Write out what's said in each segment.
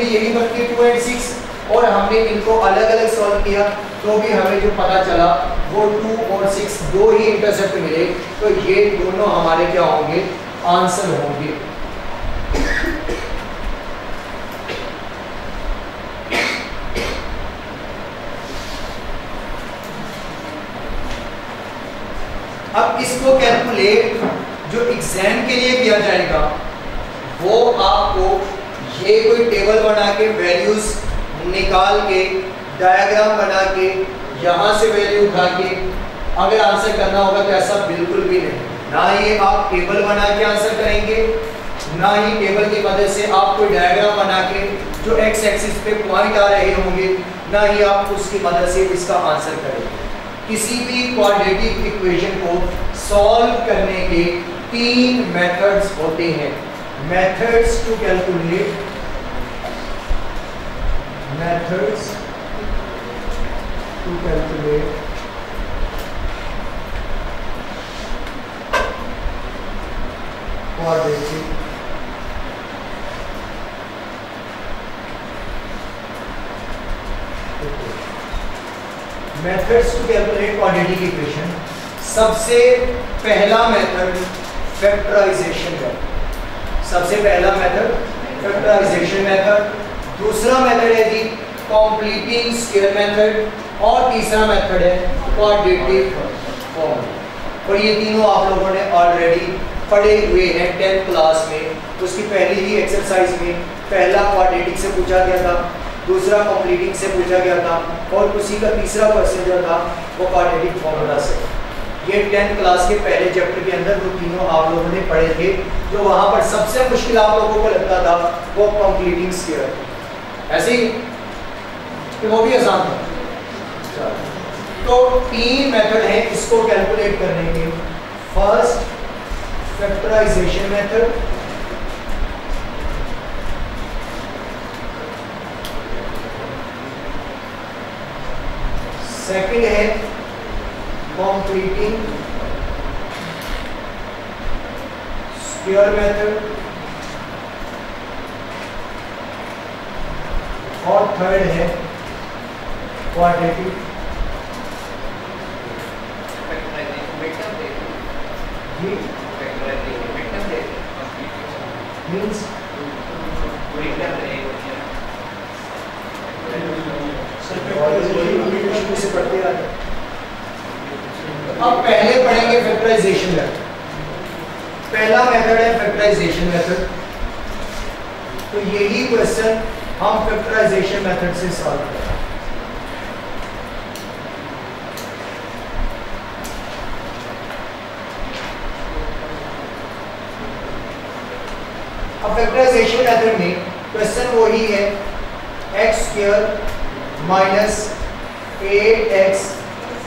भी यही बनती है 2 और 6, और हमने इनको अलग अलग सॉल्व किया तो भी हमें जो पता चला वो 2 और 6 दो ही इंटरसेप्ट मिले, तो ये दोनों हमारे क्या होंगे, आंसर होंगे। अब इसको कैलकुलेट जो एग्जाम के लिए किया जाएगा वो आपको ये कोई टेबल बना के वैल्यूज निकाल के डायग्राम बना के यहाँ से वैल्यू उठा के अगर आंसर करना होगा तो ऐसा बिल्कुल भी नहीं। ना ये आप टेबल बना के आंसर करेंगे, ना ही टेबल की मदद से आप कोई डायग्राम बना के जो एक्स एक्सिस पे पॉइंट आ रहे होंगे, ना ही आप उसकी मदद से इसका आंसर करेंगे। किसी भी क्वाड्रेटिक इक्वेशन को सॉल्व करने के 3 मेथड्स होते हैं। Methods to calculate, methods to calculate quadratic methods to calculate quadratic equation। सबसे पहला मेथड फैक्टराइजेशन है, सबसे पहला मेथड फैक्टराइजेशन मेथड। दूसरा मेथड है जी कंप्लीटिंग स्क्वायर मेथड, और तीसरा मेथड है क्वाड्रेटिक फॉर्मूला। और ये तीनों आप लोगों ने ऑलरेडी पढ़े हुए हैं 10th क्लास में। उसकी पहली ही एक्सरसाइज में पहला क्वाड्रेटिक से पूछा गया था, दूसरा कंप्लीटिंग से पूछा गया था, और उसी का तीसरा क्वेश्चन जो था वो क्वाड्रेटिक फॉर्मूला से। ये 10th क्लास के पहले चैप्टर के अंदर वो तीनों आप लोगों ने पढ़े थे। जो वहाँ पर सबसे मुश्किल आप लोगों को लगता था वो कंप्लीटिंग स्क्वायर, ऐसे ही कि वो भी आसान था। तो 3 मेथड हैं इसको कैलकुलेट करने के। फर्स्ट फैक्टराइजेशन मेथड, सेकंड है कंप्लीटिंग स्क्वायर मेथड, और थर्ड है क्वाड्रेटिक मींस से पढ़ते आ जाए। अब पहले पढ़ेंगे फैक्टराइजेशन मेथड। पहला मेथड है फैक्टराइजेशन मेथड। तो यही क्वेश्चन हम फैक्टराइजेशन मेथड से सॉल्व करें। अब फैक्टराइजेशन मेथड में क्वेश्चन वही है, एक्स स्क्वायर माइनस 8x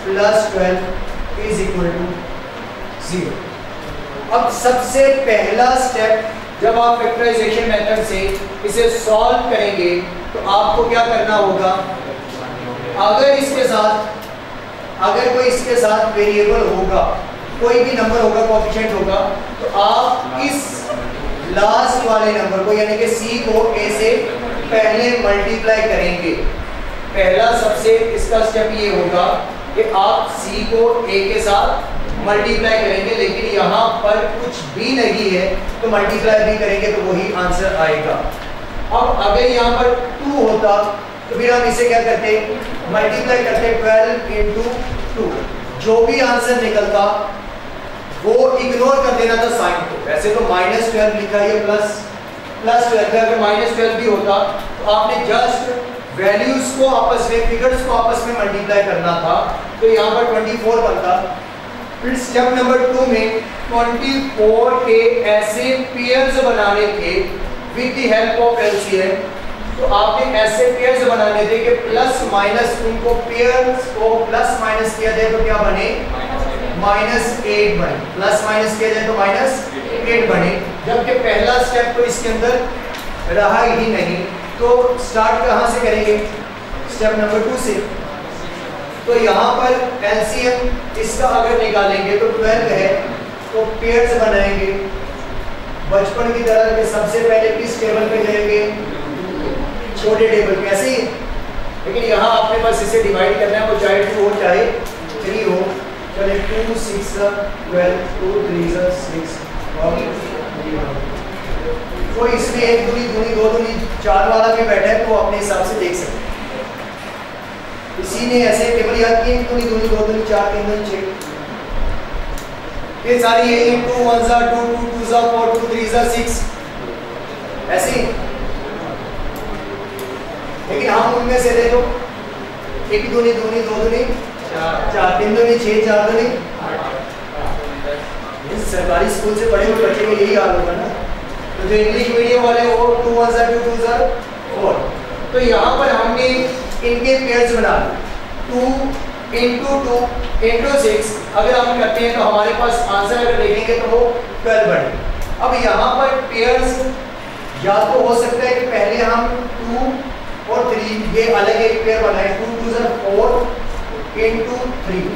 प्लस 12 इज इक्वल टू 0। अब सबसे पहला स्टेप जब आप फैक्टराइजेशन मेथड से इसे सॉल्व करेंगे तो आपको क्या करना होगा, अगर कोई इसके साथ वेरिएबल होगा, कोई भी नंबर होगा, कोएफिशिएंट होगा, तो आप इस लास्ट वाले नंबर को यानी कि c को a से पहले मल्टीप्लाई करेंगे। पहला सबसे इसका स्टेप ये होगा कि आप c को a के साथ मल्टीप्लाई करेंगे, लेकिन यहाँ पर कुछ भी नहीं है तो मल्टीप्लाई भी करेंगे तो वही आंसर आएगा। अब अगर यहाँ पर 2 होता तो फिर हम इसे क्या करते, मल्टीप्लाई करते 12 इंटू 2, जो भी आंसर निकलता वो इग्नोर कर देना था साइन को। वैसे तो -12 लिखा है प्लस 12, अगर -12 भी होता तो आपने जस्ट वैल्यूज को आपस में, फिगर्स को आपस में मल्टीप्लाई करना था, तो यहाँ पर 24 बनता। फिर स्टेप नंबर 2 में 24 के ऐसे पेयर्स बनाने थे with the help of LCM. तो आपने ऐसे पेयर्स बनाने थे कि प्लस माइनस उनको पेयर्स को प्लस माइनस किया जाए तो क्या बने, -8 बने। प्लस माइनस किया जाए तो -8 बने। जबकि पहला स्टेप तो इसके अंदर रहा ही नहीं, तो स्टार्ट कहाँ से करेंगे, स्टेप नंबर 2 से। तो यहाँ पर एलसीएम इसका अगर निकालेंगे तो 12 है, तो पेयर्स बनाएंगे बचपन की तरह के। सबसे पहले किस टेबल पे जाएंगे, छोटे टेबल में ऐसे ही, लेकिन यहाँ आपने बस इसे डिवाइड करना है, वो चाहे 2 हो चाहे 3 हो। चले 2 6 12 2 3 6 और 3। तो इसमें 1 दूनी 2 दूनी 4 वाला भी बैठा है, तो अपने हिसाब से देख सकते हैं। इसी ने ऐसे टेबल याद किए, 1 दूनी 2 दूनी 4 3 दूनी 6, ये सारी ये 2 1 2 2 2 4 2 3 6 ऐसे। लेकिन हम उनमें से देखो 1 दूनी 2 दूनी 4 3 दूनी 6 4 दूनी 8। सरकारी स्कूल से पढ़े हुए बच्चे का यही हाल होगा ना। तो जो इंग्लिश मीडियम वाले वो 2 1 2 2 4। तो यहाँ पर हमने इनके पेयर्स बना लिए 2 into 2 into 6। अगर हम करते हैं तो हमारे पास आंसर अगर देखेंगे तो वो 12 बने। अब यहाँ पर पेयर्स या तो हो सकता है कि पहले हम 2 और 3 ये अलग एक पेयर बनाए, 2 2 4 into 3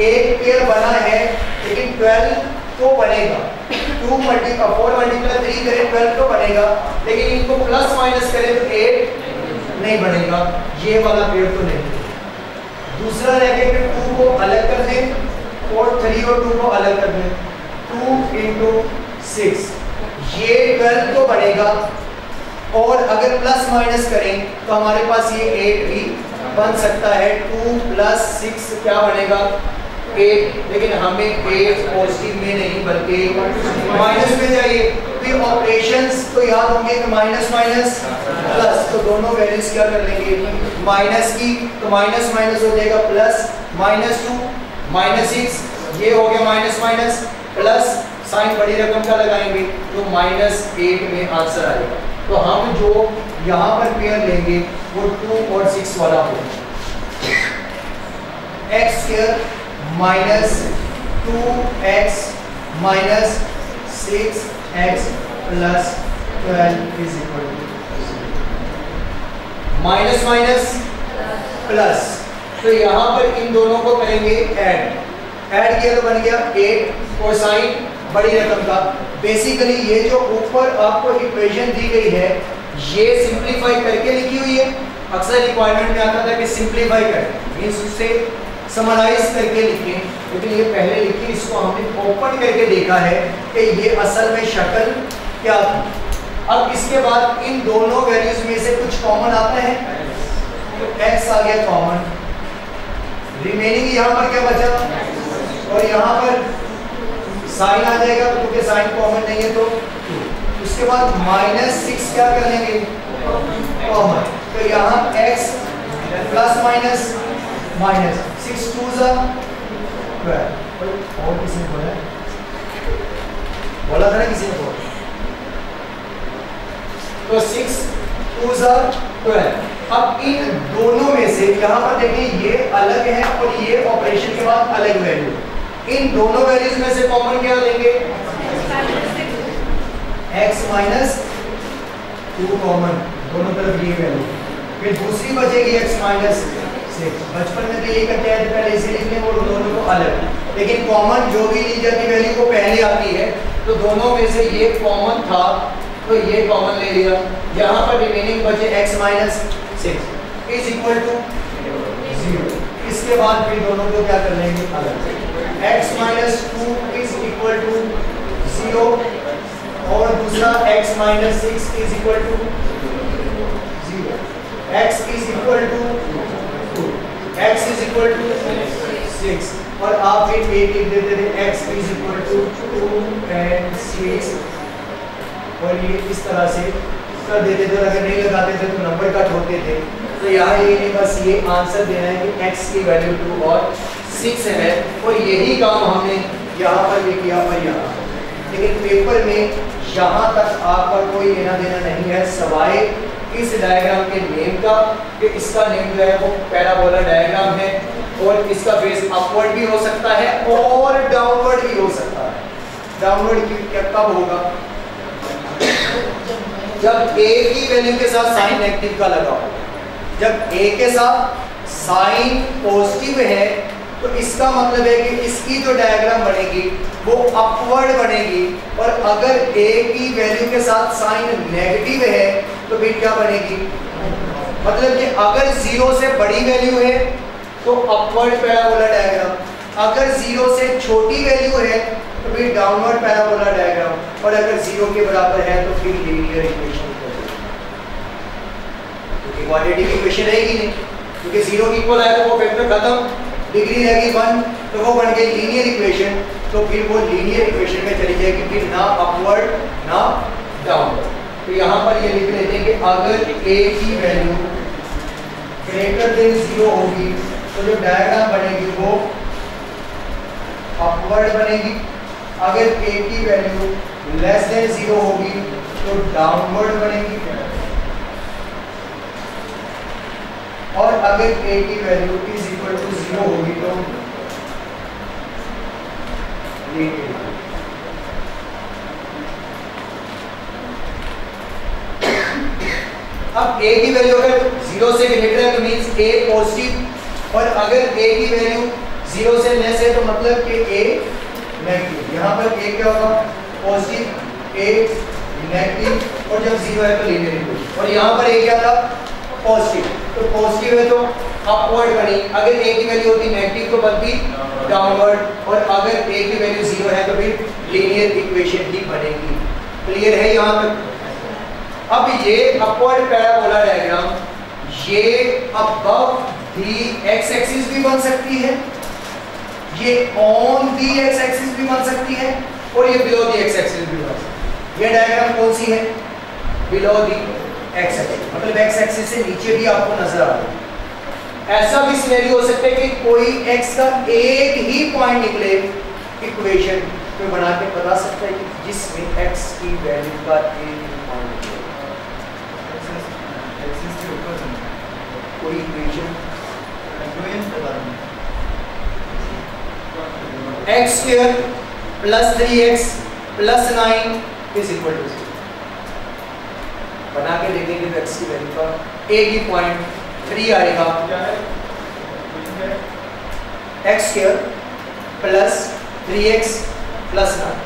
एक पेयर बना है, लेकिन 12 तो बनेगा। 4 मल्टीप्लाई 3 करें 12 तो बनेगा, लेकिन इनको प्लस माइनस करें तो 8 नहीं बनेगा, ये वाला पेयर तो नहीं। दूसरा रह गया कि 2 को अलग कर दें और 3 और 2 को अलग कर दें, 2 into 6 ये 12 तो बनेगा। और अगर प्लस माइनस करें तो हमारे पास ये 8 भी बन सकता है। 2 + 6 क्या बनेगा 8, लेकिन हमें 8 पॉजिटिव में नहीं बल्कि माइनस में चाहिए। तो ऑपरेशंस तो याद होंगे कि माइनस माइनस प्लस, तो दोनों वैल्यूज क्या कर लेंगे माइनस की, तो माइनस माइनस हो जाएगा प्लस, -2 -6 ये हो गया माइनस माइनस प्लस, साइन बड़ी रकम का लगाएंगे तो -8 में आंसर आएगा। तो हम जो यहाँ पर पेयर लेंगे वो 2 और 6 वाला होगा। x² - 2x - 6x + 12 = minus minus plus. तो यहाँ पर इन दोनों को करेंगे ऐड किया तो बन गया 8 और साइन बड़ी रकम का। बेसिकली ये जो ऊपर आपको इक्वेशन दी गई है ये सिंपलीफाई करके लिखी हुई है। अक्सर रिक्वायरमेंट में आता था कि सिंपलीफाई करें, मींस उससे समराइज करके लिखें, लेकिन ये पहले लिखी, इसको हमने ओपन करके देखा है कि ये असल में शक्ल क्या थी। अब इसके बाद इन दोनों वैल्यूज में से कुछ कॉमन आता है, तो x आ गया कॉमन, रिमेनिंग यहाँ पर क्या बचा और यहाँ पर साइन आ जाएगा क्योंकि साइन कॉमन नहीं है। तो उसके बाद -6 क्या कर लेंगे कॉमन, तो यहाँ x प्लस माइनस माइनस 6 2 12। और किसी ने बोला था ना किसी ने बोला, तो 6 2 12। अब इन दोनों में से यहाँ पर देखिए ये अलग है और ये ऑपरेशन के बाद अलग वैल्यू, इन दोनों वैल्यूज में से कॉमन क्या लेंगे x - 2 कॉमन, दोनों तरफ ये वैल्यू, फिर दूसरी बचेगी x - 6। बचपन में तो ये करते हैं पहले इसे लिख लें और दोनों को अलग, लेकिन कॉमन जो भी ली जाती वैल्यू को पहले आती है, तो दोनों में से ये कॉमन था तो ये कॉमन ले लिया। यहाँ पर रिमेनिंग बचे x - 6 = 0। इसके बाद फिर दोनों को क्या कर लेंगे अलग, x - 2 = 0 और दूसरा x - 6 = 0। x = 2, x = 6 और आप फिर एक लिख देते थे x = 2 and 6 और ये इस तरह से कर देते थे। अगर नहीं लगाते थे तो नंबर कट होते थे। तो यहाँ ये नहीं, बस ये आंसर देना है कि x की वैल्यू 2 और 6 है, और यही काम हमने यहाँ पर भी किया और यहाँ, लेकिन पेपर में यहाँ तक आपका कोई लेना देना नहीं है सवाए इस डायग्राम के नेम का, कि इसका नेम जो है वो पैराबोला डायग्राम है और इसका फेस अपवर्ड भी हो सकता है और डाउनवर्ड भी हो सकता है। डाउनवर्ड कब होगा, जब a की वैल्यू के साथ साइन नेगेटिव का लगा हो। जब a के साथ साइन पॉजिटिव है तो इसका मतलब है कि इसकी जो डायग्राम बनेगी वो अपवर्ड बनेगी, और अगर a की वैल्यू के साथ साइन नेगेटिव है तो फिर क्या बनेगी, मतलब कि अगर 0 से बड़ी वैल्यू है तो अपवर्ड पैराबोला डायग्राम, अगर 0 से छोटी वैल्यू है तो फिर डाउनवर्ड पैराबोला डायग्राम, और अगर 0 के बराबर है तो फिर लीनियर इक्वेशन। क्योंकि क्वाड्रेटिक इक्वेशन रहेगी नहीं, क्योंकि 0 की इक्वल आएगा वो फैक्टर खत्म, डिग्री रहेगी 1, तो वो बन गई लीनियर इक्वेशन। तो फिर वो लीनियर इक्वेशन में चली जाएगी, फिर ना अपवर्ड ना डाउनवर्ड। तो यहाँ पर ये लिख लेते हैं कि अगर a की वैल्यू ग्रेटर देन 0 होगी तो जो डायग्राम बनेगी वो अपवर्ड बनेगी, अगर a की वैल्यू लेस देन 0 होगी तो डाउनवर्ड बनेगी, और अगर a की वैल्यू इज इक्वल टू 0 होगी तो अब a की वैल्यू अगर 0 से ग्रेटर है तो मींस a पॉजिटिव, और अगर a की वैल्यू 0 से लेस है तो मतलब कि a नेगेटिव। यहाँ पर a क्या होगा, पॉजिटिव, a नेगेटिव, और जब 0 है तो लीनियर इक्वेशन। और यहाँ पर a क्या था, पॉजिटिव, तो पॉजिटिव है तो अपवर्ड बनी, अगर a की वैल्यू होती नेगेटिव तो बनती डाउनवर्ड, और अगर a की वैल्यू 0 है तो फिर लीनियर इक्वेशन ही बनेगी। क्लियर है यहाँ तक? अब ये अपवर्ड पैराबोला डायग्राम ये अबव दी एक्स एक्सिस भी बन सकती है, ये ऑन दी एक्स एक्सिस भी बन सकती है, और ये बिलो दी एक्स एक्सिस भी बन सकती है। ये डायग्राम कौन सी है, बिलो दी एक्स एक्सिस, मतलब एक्स एक्सिस से नीचे भी आपको नजर आ रहा है। ऐसा भी सिनेरियो हो सकता है कि कोई एक्स का एक ही पॉइंट निकले इक्वेशन में बना के बता सकता है कि जिसमें एक्स की वैल्यू का एक ही पॉइंट निकले, कोई equation x square plus 3x प्लस 9 इज इक्वल टू 0 बना के देखेंगे तो x की वैल्यू का एक ही पॉइंट 3 आएगा, x स्क्वायर प्लस 3x प्लस 9।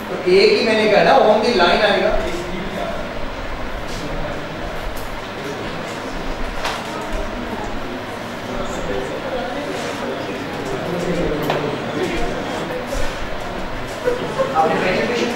तो एक ही मैंने कहा ना ऑन दी लाइन आएगा, आपने पहली इक्वेशन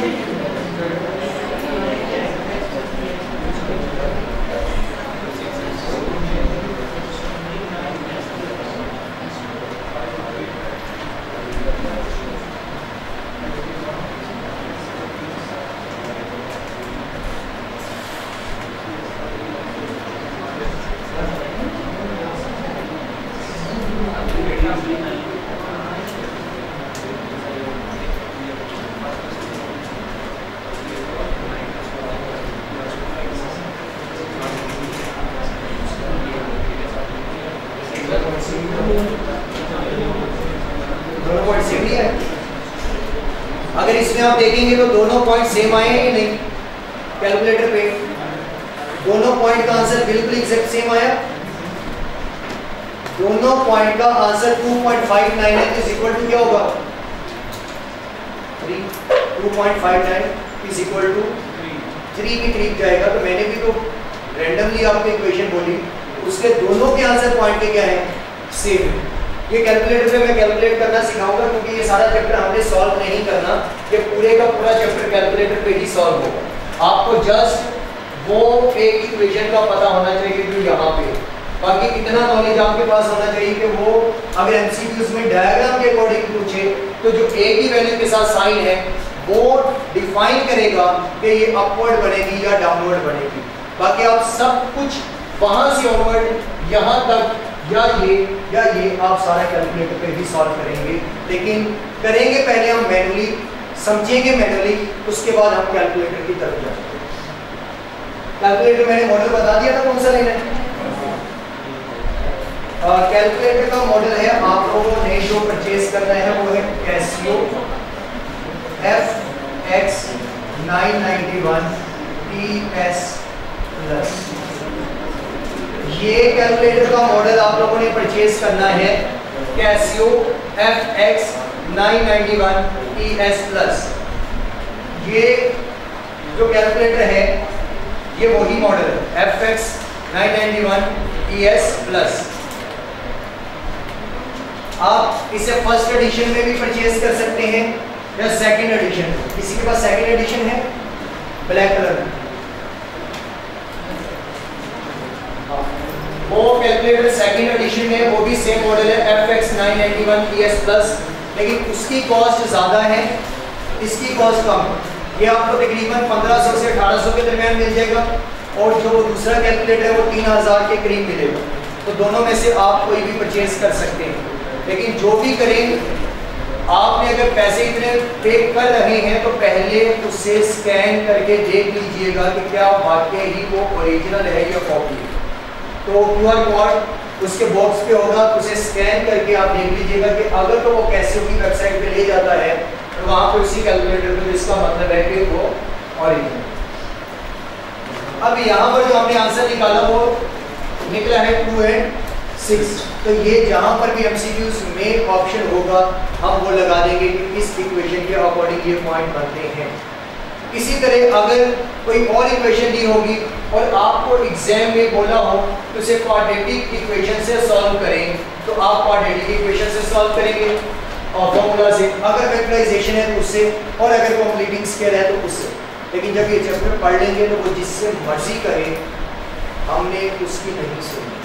अगर इसमें आप देखेंगे तो दोनों पॉइंट सेम आए हैं या नहीं, कैलकुलेटर पे दोनों पॉइंट का आंसर बिल्कुल एग्जैक्ट सेम आया, दोनों पॉइंट का आंसर 2.59 है, इज इक्वल टू क्या होगा 3, 2.59 इज इक्वल टू 3 के करीब जाएगा। तो मैंने भी तो रैंडमली आपको इक्वेशन बोली, उसके दोनों के आंसर पॉइंट के क्या है, सेम है। ये कैलकुलेटर पे मैं कैलकुलेट करना सिखाऊंगा, क्योंकि ये सारा चैप्टर हमने सॉल्व नहीं करना, ये पूरे का पूरा चैप्टर कैलकुलेटर पे ही सॉल्व होगा। आपको जस्ट वो एक इक्वेशन का पता होना चाहिए जो यहाँ पे, बाकी इतना नॉलेज आपके पास होना चाहिए कि वो अगर एमसीक्यूज में डायग्राम के अकॉर्डिंग पूछे तो जो ए की वैल्यू के साथ साइन है वो डिफाइन करेगा कि ये अपवर्ड बनेगी या डाउनवर्ड बनेगी। बाकी आप सब कुछ वहां से ऑनवर्ड यहाँ तक या ये आप सारा कैलकुलेटर पे भी सॉल्व करेंगे, लेकिन करेंगे पहले हम मैनुअली, समझेंगे मैनुअली, उसके बाद हम कैलकुलेटर की तरफ जाएंगे। कैलकुलेटर मैंने मॉडल बता दिया था कौन सा लेना है। कैलकुलेटर का मॉडल है, आप लोगों ने जो परचेज करना है वो है कैसियो FX 991 TS प्लस। ये कैलकुलेटर का मॉडल आप लोगों ने परचेज करना है कैसियो FX 991 TS प्लस। ये जो कैलकुलेटर है ये वही मॉडल है FX 991 ES प्लस। आप इसे फर्स्ट एडिशन में भी परचेज कर सकते हैं या सेकंड एडिशन। किसी के पास सेकंड एडिशन है ब्लैक कलर में, वो कैलकुलेटर सेकंड एडिशन में, वो भी सेम मॉडल है FX 991 ES प्लस, लेकिन उसकी कॉस्ट ज़्यादा है, इसकी कॉस्ट कम है। ये आपको तकरीबन 1500 से 1800 के दरमियान मिल जाएगा और जो दूसरा कैलकुलेटर है वो 3000 के करीब मिलेगा। तो दोनों में से आप कोई भी परचेज कर सकते हैं, लेकिन जो भी करें आपने अगर पैसे इतने पे कर रहे हैं तो पहले उसे स्कैन करके देख लीजिएगा कि क्या वाकई ही वो ओरिजिनल है या कॉपी है। तो QR कोड उसके बॉक्स पे होगा, उसे स्कैन करके आप देख लीजिएगा कि अगर तो वो कैसियो की वेबसाइट पे ले जाता है तो वहाँ पे उसी कैलकुलेटर पे इसका मतलब है कि वो ओरिजिनल। अब यहाँ पर जो हमने आंसर निकाला वो निकला है 2 and 6। तो ये जहाँ पर भी MCQs में ऑप्शन होगा हम वो लगा देंगे कि इस इक्वेशन के अकॉर्डिंग ये पॉइंट बनते हैं। इसी तरह अगर कोई और इक्वेशन दी होगी और आपको एग्जाम में बोला हो तो उसे क्वाड्रेटिक इक्वेशन से सॉल्व करें, तो आप क्वाड्रेटिक इक्वेशन से सॉल्व करेंगे और फॉर्मूला से। अगर फैक्टराइजेशन है तो उससे, और अगर कंप्लीटिंग स्केल है तो उससे। लेकिन जब ये चैप्टर पढ़ लेंगे तो वो जिससे मर्जी करे, हमने उसकी नहीं सुनी।